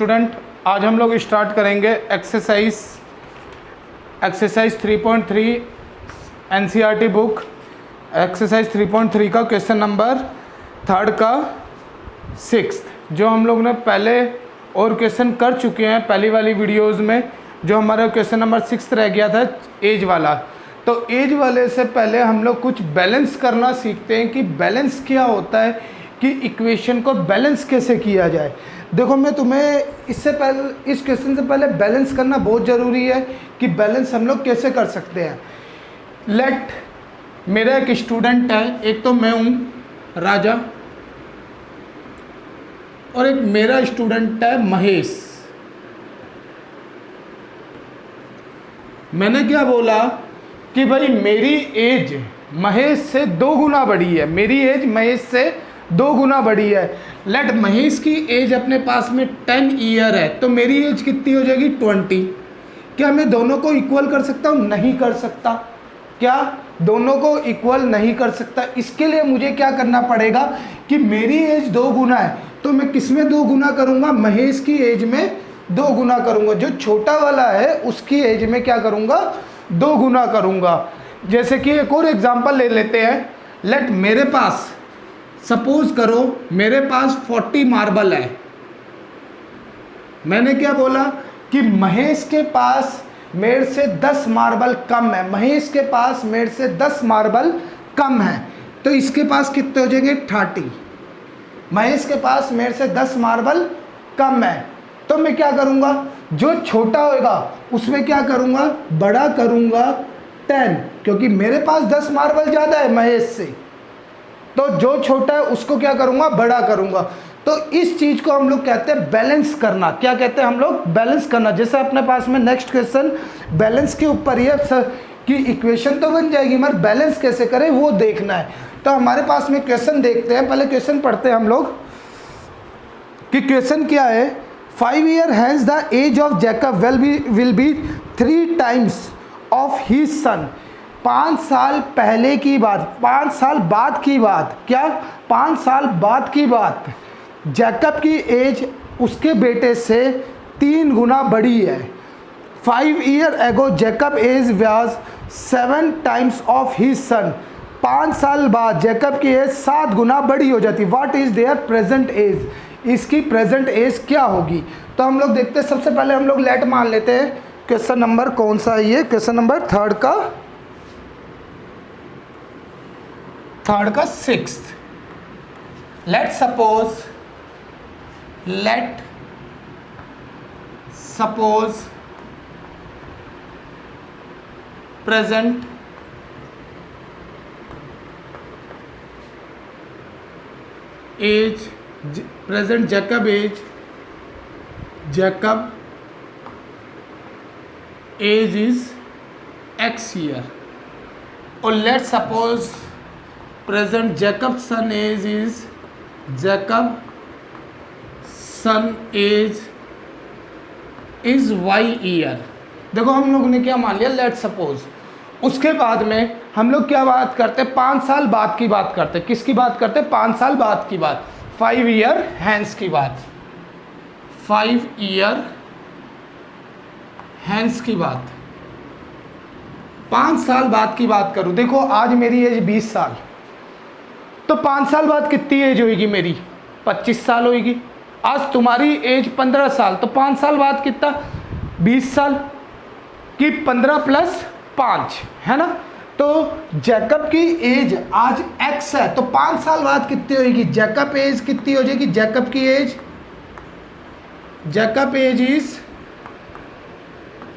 Student, आज हम लोग स्टार्ट करेंगे एक्सरसाइज 3.3 एनसीईआरटी बुक एक्सरसाइज 3.3 का क्वेश्चन नंबर 3 का 6th, जो हम लोग ने पहले और क्वेश्चन कर चुके हैं पहली वाली वीडियोस में। जो हमारा क्वेश्चन नंबर 6 रह गया था एज वाला, तो एज वाले से पहले हम लोग कुछ बैलेंस करना सीखते हैं कि बैलेंस क्या होता है, कि इक्वेशन को बैलेंस कैसे किया जाए। देखो, मैं तुम्हें इससे पहले इस क्वेश्चन से पहले बैलेंस करना बहुत ज़रूरी है कि बैलेंस हम लोग कैसे कर सकते हैं। लेट मेरा एक स्टूडेंट है, एक तो मैं हूँ राजा और एक मेरा स्टूडेंट है महेश। मैंने क्या बोला कि भाई मेरी एज महेश से 2 गुना बड़ी है, मेरी एज महेश से 2 गुना बड़ी है। लेट महेश की एज अपने पास में 10 ईयर है, तो मेरी एज कितनी हो जाएगी 20। क्या मैं दोनों को इक्वल कर सकता हूँ? नहीं कर सकता। क्या दोनों को इक्वल नहीं कर सकता? इसके लिए मुझे क्या करना पड़ेगा कि मेरी एज 2 गुना है, तो मैं किस में 2 गुना करूँगा? महेश की एज में 2 गुना करूँगा। जो छोटा वाला है उसकी एज में क्या करूँगा? 2 गुना करूँगा। जैसे कि एक और एग्जांपल ले लेते हैं। लेट मेरे पास, सपोज करो मेरे पास 40 मार्बल है। मैंने क्या बोला कि महेश के पास मेरे से 10 मार्बल कम है, महेश के पास मेरे से 10 मार्बल कम है, तो इसके पास कितने हो जाएंगे? 30। महेश के पास मेरे से 10 मार्बल कम है, तो मैं क्या करूँगा? जो छोटा होगा उसमें क्या करूँगा? बड़ा करूँगा 10, क्योंकि मेरे पास 10 मार्बल ज़्यादा है महेश से, तो जो छोटा है उसको क्या करूँगा? बड़ा करूँगा। तो इस चीज़ को हम लोग कहते हैं बैलेंस करना। क्या कहते हैं हम लोग? बैलेंस करना। जैसे अपने पास में नेक्स्ट क्वेश्चन बैलेंस के ऊपर ही है कि इक्वेशन तो बन जाएगी मगर बैलेंस कैसे करें वो देखना है। तो हमारे पास में क्वेश्चन देखते हैं, पहले क्वेश्चन पढ़ते हैं हम लोग कि क्वेश्चन क्या है। 5 years hence the age of Jacob will be 3 times of his son। 5 साल पहले की बात, 5 साल बाद की बात, क्या 5 साल बाद की बात, जैकब की एज उसके बेटे से 3 गुना बड़ी है। 5 years ago Jacob age was 7 times of his son। 5 साल बाद जैकब की एज 7 गुना बड़ी हो जाती। What is their present age? इसकी प्रेजेंट एज क्या होगी? तो हम लोग देखते हैं। सबसे पहले हम लोग लेट मान लेते हैं। क्वेश्चन नंबर कौन सा है ये? क्वेश्चन नंबर 3 का 6th। Let suppose present age, present Jacob age is x year, और let suppose present Jacob son age is y year. देखो, हम लोगों ने क्या मान लिया? Let suppose. उसके बाद में हम लोग क्या बात करते हैं? 5 साल बाद की बात करते हैं। किसकी बात करते हैं? 5 साल बाद की बात, 5 years hence की बात, 5 years hence की बात, 5 साल बाद की बात करूं। देखो, आज मेरी एज 20 साल, तो 5 साल बाद कितनी एज होगी मेरी? 25 साल होगी। आज तुम्हारी एज 15 साल, तो 5 साल बाद कितना? 20 साल की 15 + 5 है ना। तो जैकब की एज आज x है, तो 5 साल बाद कितनी होगी? जैकब एज कितनी हो जाएगी? जैकब एज इज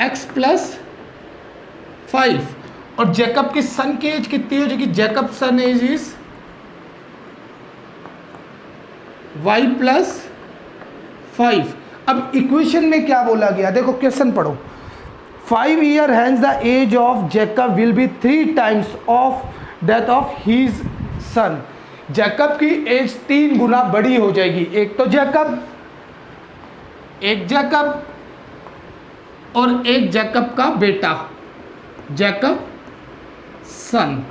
x + 5, और जैकब की सन की एज कितनी हो जाएगी? Jacob son age is y + 5। अब इक्वेशन में क्या बोला गया? देखो, क्वेश्चन पढ़ो। 5 years hence the age of Jacob will be 3 times of death of his son। Jacob की एज 3 गुना बड़ी हो जाएगी। एक जैकब और एक जैकब का बेटा, जैकब सन।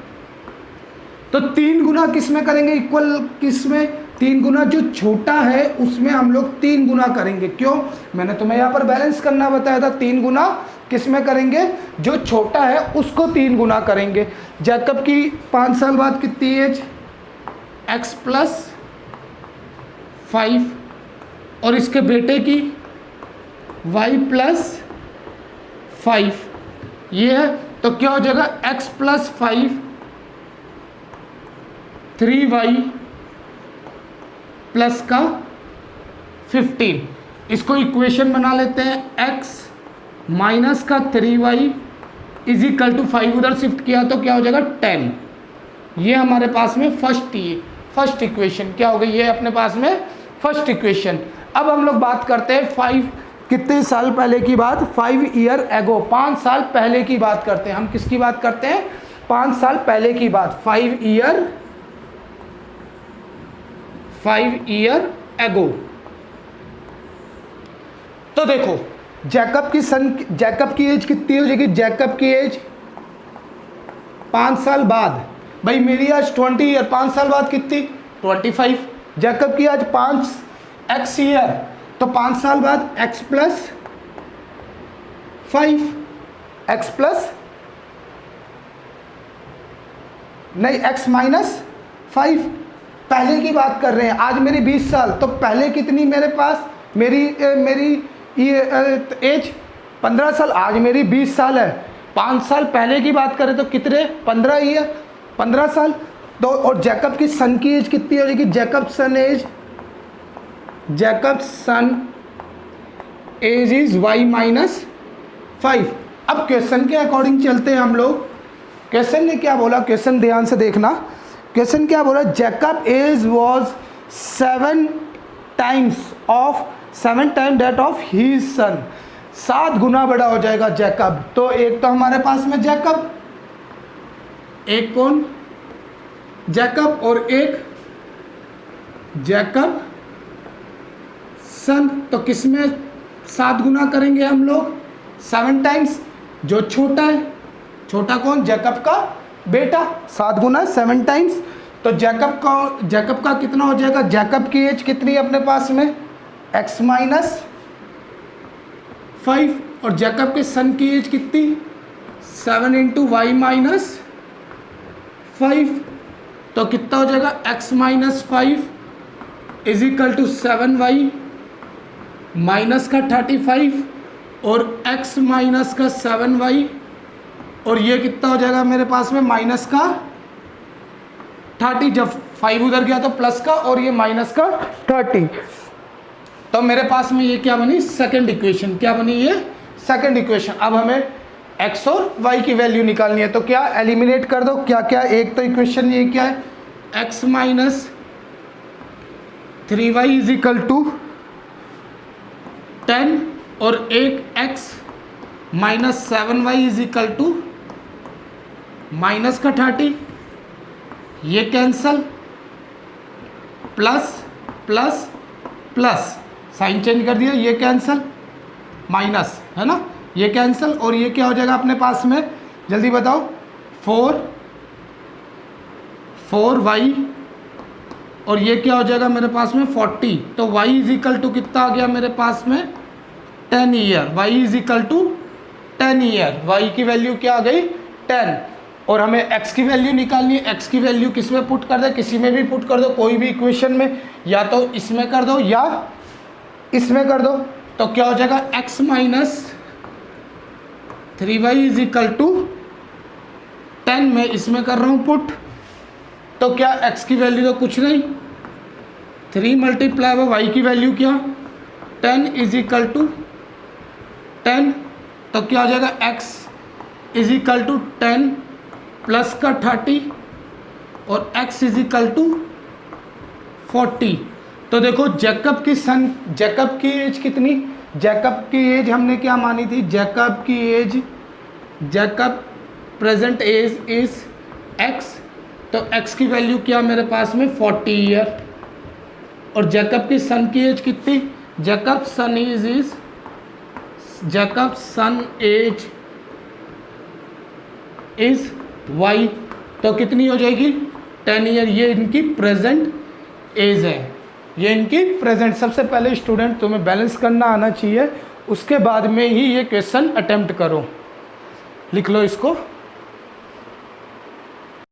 तो 3 गुना किस में करेंगे? इक्वल किस में? 3 गुना, जो छोटा है उसमें हम लोग 3 गुना करेंगे। क्यों? मैंने तुम्हें यहाँ पर बैलेंस करना बताया था। 3 गुना किस में करेंगे? जो छोटा है उसको 3 गुना करेंगे। जैकब की 5 साल बाद कितनी एज? x प्लस 5, और इसके बेटे की y प्लस 5, ये है। तो क्या हो जाएगा? x प्लस 5 3y प्लस का 15। इसको इक्वेशन बना लेते हैं। x माइनस का 3y इज इक्वल टू 5 उधर शिफ्ट किया तो क्या हो जाएगा? 10। ये हमारे पास में फर्स्ट इक्वेशन क्या हो गई? ये अपने पास में फर्स्ट इक्वेशन। अब हम लोग बात करते हैं 5 कितने साल पहले की बात? 5 ईयर एगो, 5 साल पहले की बात करते हैं। हम किसकी बात करते हैं? 5 साल पहले की बात। 5 ईयर एगो। तो देखो जैकब की एज कितनी हो जाएगी? जैकब की एज 5 साल बाद, भाई मेरी आज 20 ईयर, 5 साल बाद कितनी? 25। जैकब की आज 5x ईयर, तो 5 साल बाद x प्लस 5, x प्लस नहीं x माइनस 5। पहले की बात कर रहे हैं। आज मेरी 20 साल, तो पहले कितनी मेरे पास? मेरी एज 15 साल, आज मेरी 20 साल है। 5 साल पहले की बात करें तो कितने? 15 ईयर, 15 साल। तो और जैकब की सन की एज कितनी हो जाएगी? Jacob son age is y minus 5। अब क्वेश्चन के अकॉर्डिंग चलते हैं हम लोग। क्वेश्चन ने क्या बोला? क्वेश्चन ध्यान से देखना। क्वेश्चन क्या बोला? Jacob age was 7 times that of his son. 7 गुना बड़ा हो जाएगा जैकब। तो एक तो हमारे पास में जैकब, एक कौन? जैकब, और एक जैकब सन। तो किस में 7 गुना करेंगे हम लोग? 7 टाइम्स। जो छोटा है, छोटा कौन? जैकब का बेटा। 7 गुना 7 टाइम्स। तो जैकब का कितना हो जाएगा? जैकब की एज कितनी अपने पास में? x minus 5। और जैकब के सन की एज कितनी? 7 इंटू वाई माइनस 5। तो कितना हो जाएगा? x minus 5 is equal to 7y minus का 35 और x माइनस का 7y, और ये कितना हो जाएगा मेरे पास में? माइनस का 30। जब 5 उधर गया तो प्लस का, और ये माइनस का 30। तो मेरे पास में ये क्या बनी? Second equation. क्या बनी? ये सेकंड इक्वेशन। अब हमें x और y की वैल्यू निकालनी है। तो क्या एलिमिनेट कर दो? क्या क्या? एक तो इक्वेशन ये क्या है? x minus 3y is equal to 10, और एक x minus 7y is equal to minus का 30। ये cancel, plus plus plus, sign change कर दिया, ये कैंसल, माइनस है ना, ये कैंसल, और ये क्या हो जाएगा अपने पास में? जल्दी बताओ। 4y, और ये क्या हो जाएगा मेरे पास में? 40। तो y इज इक्वल टू कितना आ गया मेरे पास में? 10 year. y is equal to 10 year. y की वैल्यू क्या आ गई? 10। और हमें x की वैल्यू निकालनी है। x की वैल्यू किस में पुट कर दे? किसी में भी पुट कर दो, कोई भी इक्वेशन में, या तो इसमें कर दो या इसमें कर दो। तो क्या हो जाएगा? x minus 3y is equal to 10 में इसमें कर रहा हूँ पुट। तो क्या x की वैल्यू तो कुछ नहीं, 3 मल्टीप्लाई बाय y की वैल्यू क्या? 10 इज इक्वल टू 10। तो क्या हो जाएगा? x is equal to 10 plus का 30 और x इज इक्वल टू 40। तो देखो जैकब की एज कितनी? जैकब की एज हमने क्या मानी थी? Jacob present age is x। तो x की वैल्यू क्या मेरे पास में? 40 ईयर। और जैकब की सन की एज कितनी? Jacob son age is y। तो कितनी हो जाएगी? 10 ईयर। ये इनकी प्रेजेंट एज है, ये इनकी प्रेजेंट। सबसे पहले स्टूडेंट तुम्हें बैलेंस करना आना चाहिए, उसके बाद में ही ये क्वेश्चन अटेम्प्ट करो। लिख लो इसको।